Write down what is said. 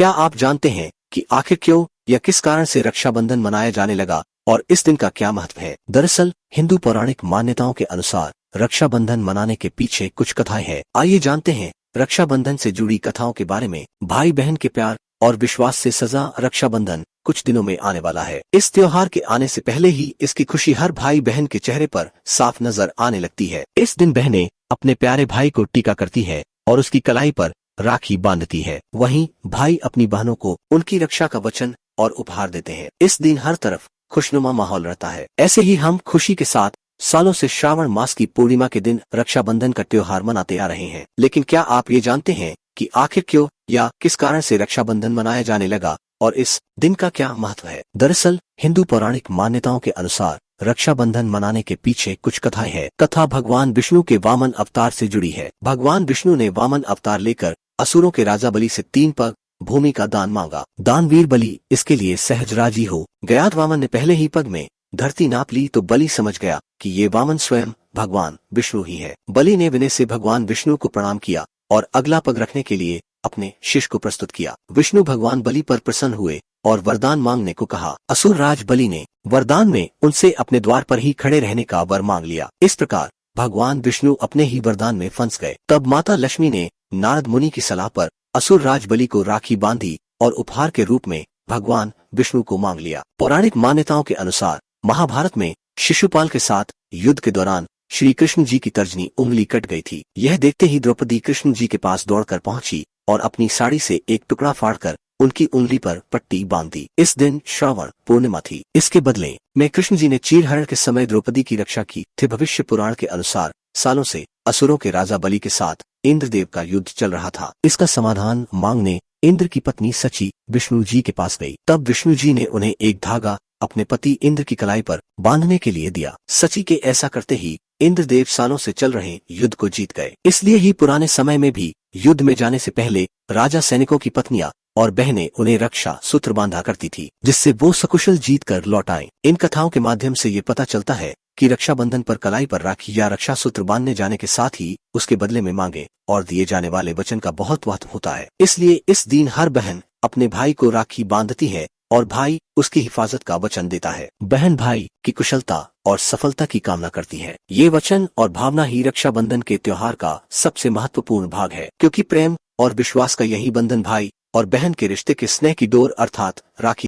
क्या आप जानते हैं कि आखिर क्यों या किस कारण से रक्षाबंधन मनाया जाने लगा और इस दिन का क्या महत्व है? दरअसल हिंदू पौराणिक मान्यताओं के अनुसार रक्षाबंधन मनाने के पीछे कुछ कथाएं हैं। आइए जानते हैं रक्षाबंधन से जुड़ी कथाओं के बारे में। भाई बहन के प्यार और विश्वास से सजा रक्षाबंधन कुछ दिनों में आने वाला है। इस त्योहार के आने से पहले ही इसकी खुशी हर भाई बहन के चेहरे पर साफ नजर आने लगती है। इस दिन बहनें अपने प्यारे भाई को टीका करती है और उसकी कलाई पर राखी बांधती है। वहीं भाई अपनी बहनों को उनकी रक्षा का वचन और उपहार देते हैं। इस दिन हर तरफ खुशनुमा माहौल रहता है। ऐसे ही हम खुशी के साथ सालों से श्रावण मास की पूर्णिमा के दिन रक्षाबंधन का त्योहार मनाते आ रहे हैं। लेकिन क्या आप ये जानते हैं कि आखिर क्यों या किस कारण से रक्षाबंधन मनाया जाने लगा और इस दिन का क्या महत्व है? दरअसल हिंदू पौराणिक मान्यताओं के अनुसार रक्षाबंधन मनाने के पीछे कुछ कथाएं हैं। कथा भगवान विष्णु के वामन अवतार से जुड़ी है। भगवान विष्णु ने वामन अवतार लेकर असुरों के राजा बलि से 3 पग भूमि का दान मांगा। दानवीर बलि इसके लिए सहज राजी हो गया। वामन ने पहले ही पग में धरती नाप ली तो बलि समझ गया कि ये वामन स्वयं भगवान विष्णु ही है। बलि ने विनय से भगवान विष्णु को प्रणाम किया और अगला पग रखने के लिए अपने शिष्य को प्रस्तुत किया। विष्णु भगवान बलि पर प्रसन्न हुए और वरदान मांगने को कहा। असुर राज बलि ने वरदान में उनसे अपने द्वार पर ही खड़े रहने का वर मांग लिया। इस प्रकार भगवान विष्णु अपने ही वरदान में फंस गए। तब माता लक्ष्मी ने नारद मुनि की सलाह पर असुर राज बलि को राखी बांधी और उपहार के रूप में भगवान विष्णु को मांग लिया। पौराणिक मान्यताओं के अनुसार महाभारत में शिशुपाल के साथ युद्ध के दौरान श्री कृष्ण जी की तर्जनी उंगली कट गई थी। यह देखते ही द्रौपदी कृष्ण जी के पास दौड़कर पहुंची और अपनी साड़ी से एक टुकड़ा फाड़कर उनकी उंगली पर पट्टी बांध दी। इस दिन श्रावण पूर्णिमा थी। इसके बदले में कृष्ण जी ने चीरहरण के समय द्रौपदी की रक्षा की थी। भविष्य पुराण के अनुसार सालों से असुरों के राजा बलि के साथ इंद्रदेव का युद्ध चल रहा था। इसका समाधान मांगने इंद्र की पत्नी सची विष्णु जी के पास गई। तब विष्णु जी ने उन्हें एक धागा अपने पति इंद्र की कलाई पर बांधने के लिए दिया। सची के ऐसा करते ही इंद्रदेव सालों से चल रहे युद्ध को जीत गए। इसलिए ही पुराने समय में भी युद्ध में जाने से पहले राजा सैनिकों की पत्नियां और बहनें उन्हें रक्षा सूत्र बांधा करती थी, जिससे वो सकुशल जीत कर लौट आए। इन कथाओं के माध्यम से ये पता चलता है कि रक्षाबंधन पर कलाई पर राखी या रक्षा सूत्र बांधने जाने के साथ ही उसके बदले में मांगे और दिए जाने वाले वचन का बहुत महत्व होता है। इसलिए इस दिन हर बहन अपने भाई को राखी बांधती है और भाई उसकी हिफाजत का वचन देता है। बहन भाई की कुशलता और सफलता की कामना करती है। ये वचन और भावना ही रक्षाबंधन के त्योहार का सबसे महत्वपूर्ण भाग है, क्योंकि प्रेम और विश्वास का यही बंधन भाई और बहन के रिश्ते के स्नेह की डोर अर्थात राखी